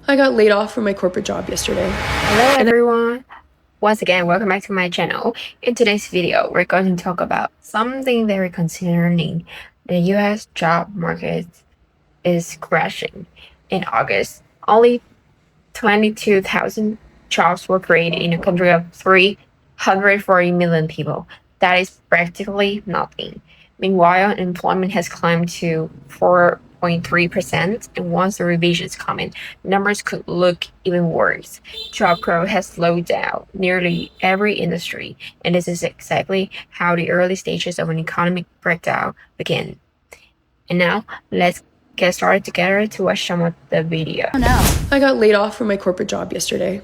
I got laid off from my corporate job yesterday. Hello everyone! Once again, welcome back to my channel. In today's video, we're going to talk about something very concerning. The US job market is crashing. In August, only 22,000 jobs were created in a country of 340 million people. That is practically nothing. Meanwhile, unemployment has climbed to 4.3%, and once the revisions come in, numbers could look even worse. Job growth has slowed down nearly every industry, and this is exactly how the early stages of an economic breakdown begin. And now, let's get started together to watch some of the video. I got laid off from my corporate job yesterday.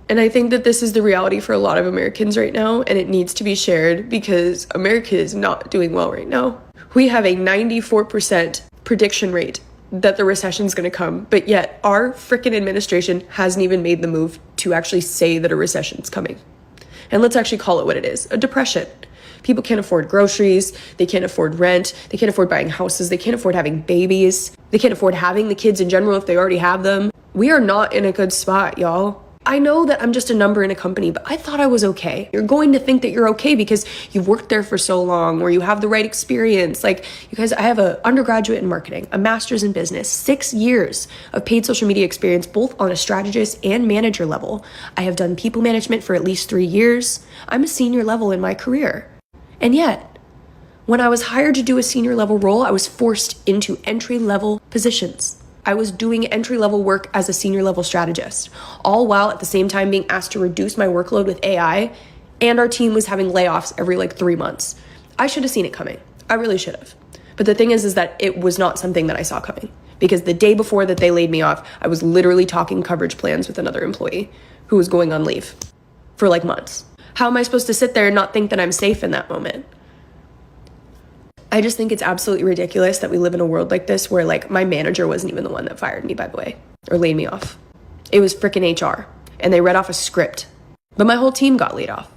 And I think that this is the reality for a lot of Americans right now, and it needs to be shared because America is not doing well right now. We have a 94% prediction rate that the recession is going to come, but yet our frickin' administration hasn't even made the move to actually say that a recession is coming. And let's actually call it what it is, a depression. People can't afford groceries, they can't afford rent, they can't afford buying houses, they can't afford having babies, they can't afford having the kids in general if they already have them. We are not in a good spot, y'all. I know that I'm just a number in a company, but I thought I was okay. You're going to think that you're okay because you've worked there for so long or you have the right experience. Like, you guys, I have an undergraduate in marketing, a master's in business, 6 years of paid social media experience, both on a strategist and manager level. I have done people management for at least 3 years. I'm a senior level in my career. And yet, when I was hired to do a senior level role, I was forced into entry level positions. I was doing entry level work as a senior level strategist, all while at the same time being asked to reduce my workload with AI, and our team was having layoffs every 3 months. I should have seen it coming. I really should have. But the thing is that it was not something that I saw coming, because the day before that they laid me off, I was literally talking coverage plans with another employee who was going on leave for months. How am I supposed to sit there and not think that I'm safe in that moment? I just think it's absolutely ridiculous that we live in a world like this where my manager wasn't even the one that fired me, by the way, or laid me off. It was frickin' HR, and they read off a script, but my whole team got laid off.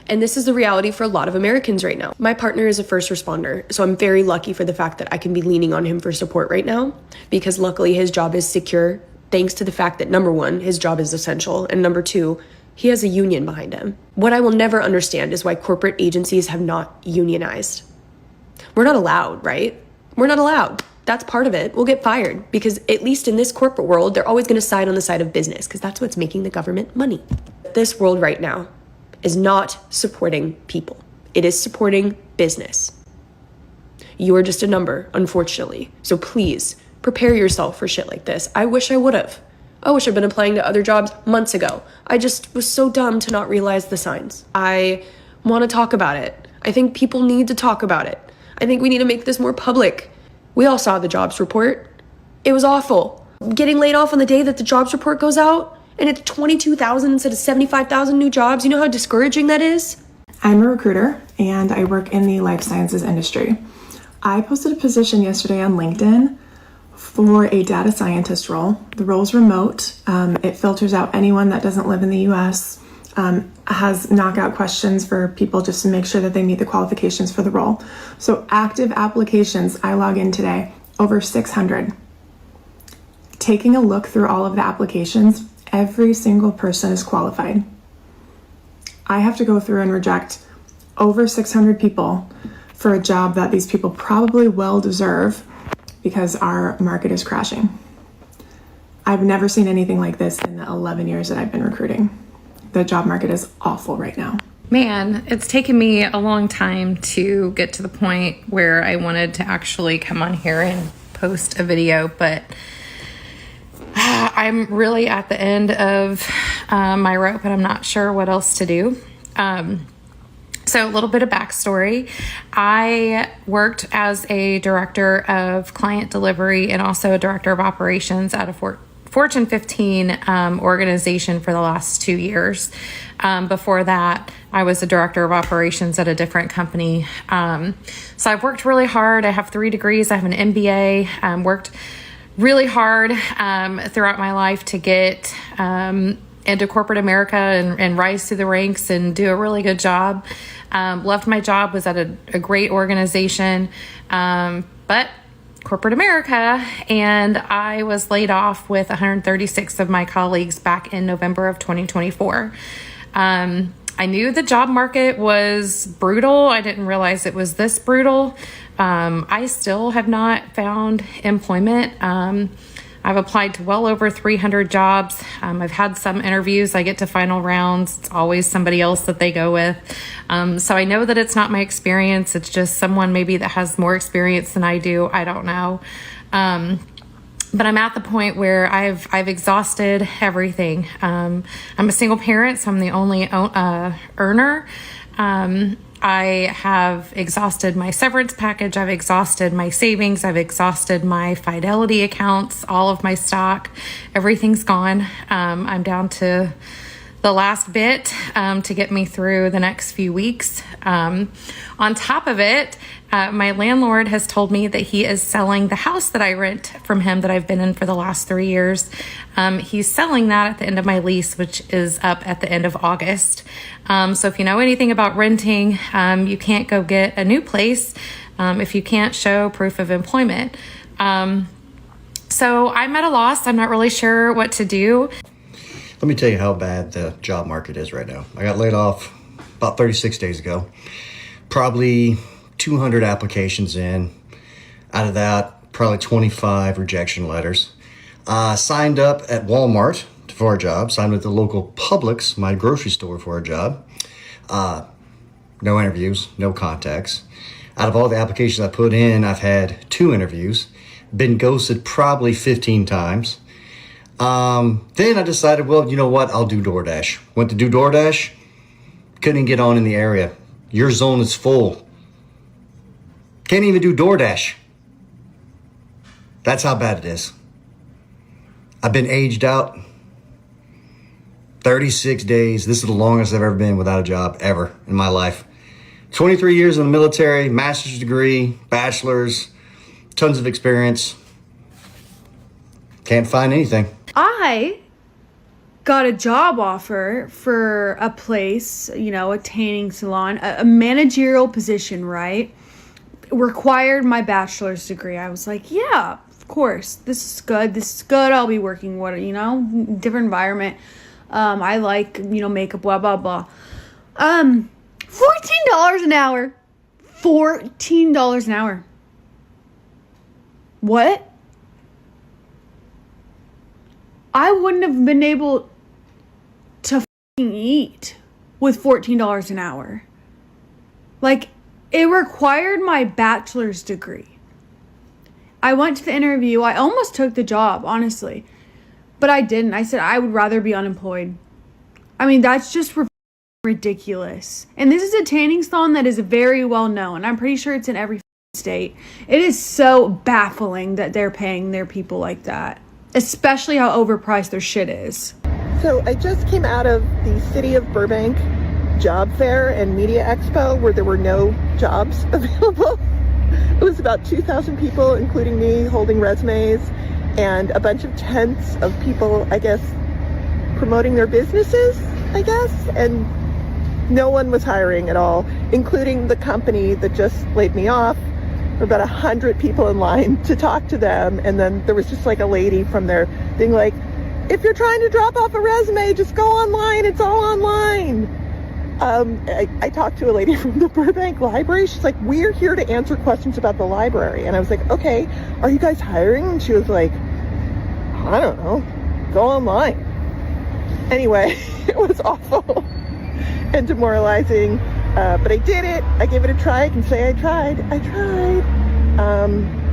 And this is the reality for a lot of Americans right now. My partner is a first responder, so I'm very lucky for the fact that I can be leaning on him for support right now, because luckily his job is secure, thanks to the fact that number one, his job is essential, and number two, he has a union behind him. What I will never understand is why corporate agencies have not unionized. We're not allowed, right? We're not allowed. That's part of it. We'll get fired because at least in this corporate world, they're always going to side on the side of business because that's what's making the government money. This world right now is not supporting people. It is supporting business. You are just a number, unfortunately. So please prepare yourself for shit like this. I wish I would have. I wish I'd been applying to other jobs months ago. I just was so dumb to not realize the signs. I want to talk about it. I think people need to talk about it. I think we need to make this more public. We all saw the jobs report. It was awful. Getting laid off on the day that the jobs report goes out, and it's 22,000 instead of 75,000 new jobs. You know how discouraging that is? I'm a recruiter and I work in the life sciences industry. I posted a position yesterday on LinkedIn for a data scientist role. The role's remote. It filters out anyone that doesn't live in the US, has knockout questions for people just to make sure that they meet the qualifications for the role. So active applications, I log in today, over 600. Taking a look through all of the applications, every single person is qualified. I have to go through and reject over 600 people for a job that these people probably well deserve because our market is crashing. I've never seen anything like this in the 11 years that I've been recruiting. The job market is awful right now. Man, it's taken me a long time to get to the point where I wanted to actually come on here and post a video, but I'm really at the end of my rope and I'm not sure what else to do. So a little bit of backstory. I worked as a director of client delivery and also a director of operations at a Fortune 15 organization for the last 2 years. Before that, I was a director of operations at a different company. So I've worked really hard. I have 3 degrees. I have an MBA. Worked really hard throughout my life to get into corporate America and rise through the ranks and do a really good job. Loved my job, was at a great organization. But corporate America, and I was laid off with 136 of my colleagues back in November of 2024. I knew the job market was brutal. I didn't realize it was this brutal. I still have not found employment. I've applied to well over 300 jobs. I've had some interviews. I get to final rounds. It's always somebody else that they go with. So I know that it's not my experience. It's just someone maybe that has more experience than I do. I don't know. But I'm at the point where I've exhausted everything. I'm a single parent, so I'm the only earner. I have exhausted my severance package. I've exhausted my savings. I've exhausted my Fidelity accounts, all of my stock. Everything's gone. I'm down to the last bit to get me through the next few weeks. On top of it, my landlord has told me that he is selling the house that I rent from him that I've been in for the last 3 years. He's selling that at the end of my lease, which is up at the end of August. So if you know anything about renting, you can't go get a new place if you can't show proof of employment. So I'm at a loss. I'm not really sure what to do. Let me tell you how bad the job market is right now. I got laid off about 36 days ago. Probably 200 applications in. Out of that, probably 25 rejection letters. Signed up at Walmart for a job. Signed with the local Publix, my grocery store, for a job. No interviews, no contacts. Out of all the applications I put in, I've had 2 interviews. Been ghosted probably 15 times. Then I decided, well, you know what? I'll do DoorDash. Went to do DoorDash. Couldn't get on in the area. Your zone is full. Can't even do DoorDash. That's how bad it is. I've been aged out 36 days. This is the longest I've ever been without a job ever in my life. 23 years in the military, master's degree, bachelor's, tons of experience. Can't find anything. I got a job offer for a place, a tanning salon, a managerial position, right? Required my bachelor's degree. I was like, yeah, of course. This is good. I'll be working different environment. I like, makeup, blah, blah, blah. $14 an hour. $14 an hour. What? I wouldn't have been able to fucking eat with $14 an hour. Like, it required my bachelor's degree. I went to the interview. I almost took the job, honestly. But I didn't. I said I would rather be unemployed. I mean, that's just ridiculous. And this is a tanning salon that is very well known. I'm pretty sure it's in every state. It is so baffling that they're paying their people like that. Especially how overpriced their shit is. So I just came out of the City of Burbank job fair and media expo where there were no jobs available. It was about 2,000 people, including me, holding resumes, and a bunch of tents of people, I guess, promoting their businesses, I guess, and no one was hiring at all, including the company that just laid me off. There were about 100 people in line to talk to them, and then there was just like a lady from there being like, if you're trying to drop off a resume, just go online, it's all online. I talked to a lady from the Burbank Library. She's like, we're here to answer questions about the library. And I was like, okay, are you guys hiring? And she was like, I don't know, go online. Anyway, it was awful and demoralizing. But I did it. I gave it a try. I can say I tried.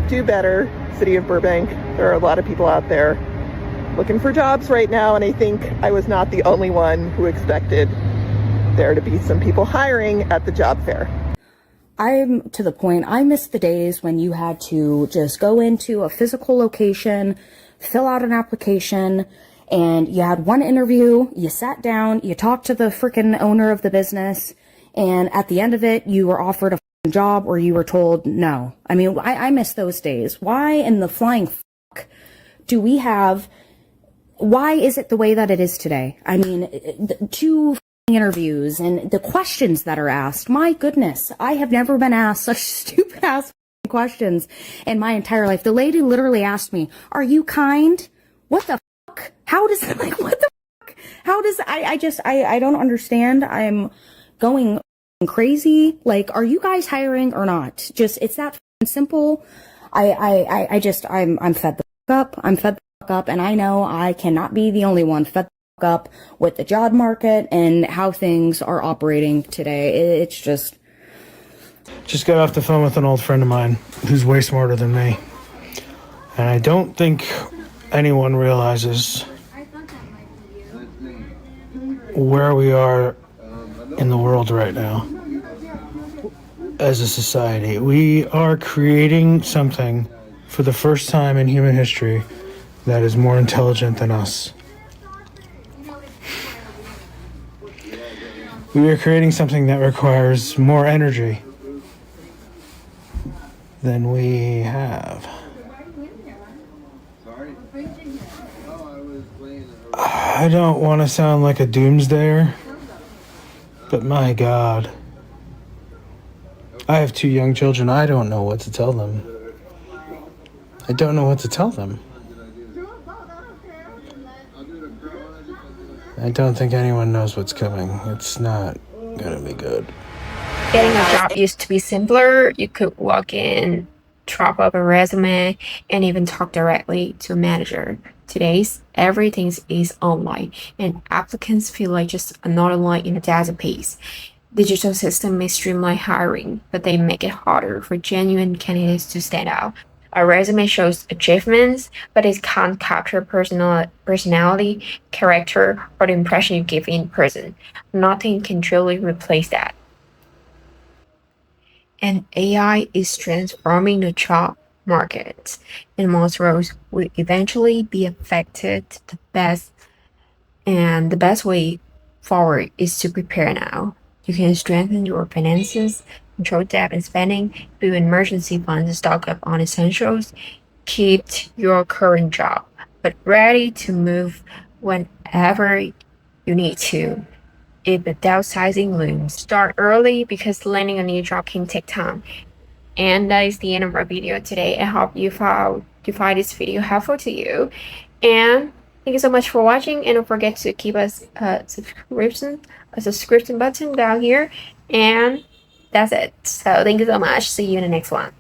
Do better, City of Burbank. There are a lot of people out there looking for jobs right now, and I think I was not the only one who expected there to be some people hiring at the job fair. I'm to the point, I miss the days when you had to just go into a physical location, fill out an application, and you had one interview, you sat down, you talked to the freaking owner of the business, and at the end of it, you were offered a job or you were told no. I mean, I miss those days. Why in the flying fuck do we have, why is it the way that it is today? I mean, 2 interviews and the questions that are asked, my goodness, I have never been asked such stupid ass questions in my entire life. The lady literally asked me, "Are you kind?" What the fuck? How does like what the fuck? How does I don't understand. I'm going crazy. Like, are you guys hiring or not? Just it's that simple. I'm fed the fuck up. I'm fed the fuck up, and I know I cannot be the only one fed the fuck up with the job market and how things are operating today. It's just got off the phone with an old friend of mine who's way smarter than me. And I don't think anyone realizes where we are in the world right now as a society. We are creating something for the first time in human history that is more intelligent than us. We are creating something that requires more energy than we have. I don't want to sound like a doomsdayer, but my God. I have 2 young children. I don't know what to tell them. I don't know what to tell them. I don't think anyone knows what's coming. It's not gonna be good. Getting a job used to be simpler. You could walk in, drop up a resume, and even talk directly to a manager. Today's everything is online, and applicants feel like just another line in a database. Digital system may streamline hiring, but they make it harder for genuine candidates to stand out. A resume shows achievements, but it can't capture personality, character, or the impression you give in person. Nothing can truly replace that. And AI is transforming the job market, and most roles will eventually be affected. The best way forward is to prepare now. You can strengthen your finances, control debt and spending, build emergency funds, stock up on essentials, keep your current job, but ready to move whenever you need to. If the downsizing looms, start early because landing a new job can take time. And that is the end of our video today. I hope you find this video helpful to you. And thank you so much for watching. And don't forget to keep us a subscription button down here. And that's it. So thank you so much. See you in the next one.